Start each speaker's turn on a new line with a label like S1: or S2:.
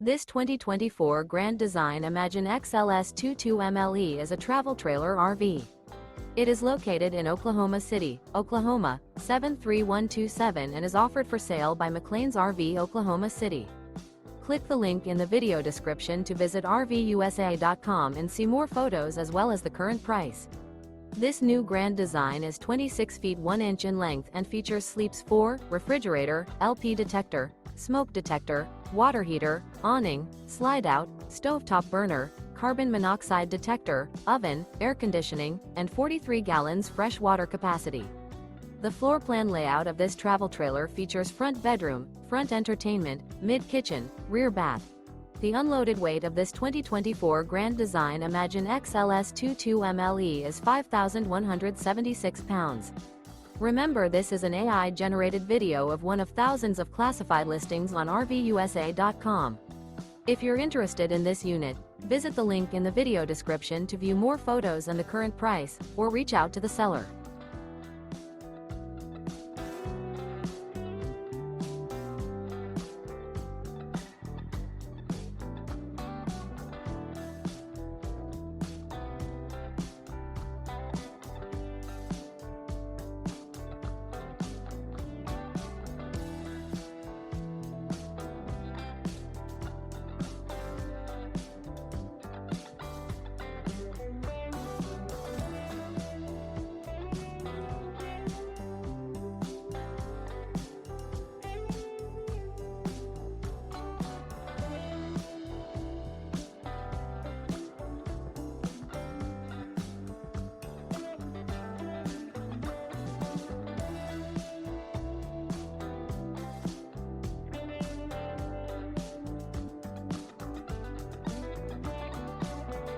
S1: This 2024 Grand Design Imagine XLS 22MLE is a travel trailer RV. It is located in Oklahoma City, Oklahoma, 73127 and is offered for sale by McClain's RV Oklahoma City. Click the link in the video description to visit RVUSA.com and see more photos as well as the current price. This new Grand Design is 26 feet 1 inch in length and features sleeps 4, refrigerator, LP detector, smoke detector, water heater, awning, slide-out, stovetop burner, carbon monoxide detector, oven, air conditioning, and 43 gallons fresh water capacity. The floor plan layout of this travel trailer features front bedroom, front entertainment, mid-kitchen, rear bath. The unloaded weight of this 2024 Grand Design Imagine XLS 22MLE is 5,176 pounds. Remember, this is an AI-generated video of one of thousands of classified listings on RVUSA.com. If you're interested in this unit, visit the link in the video description to view more photos and the current price, or reach out to the seller.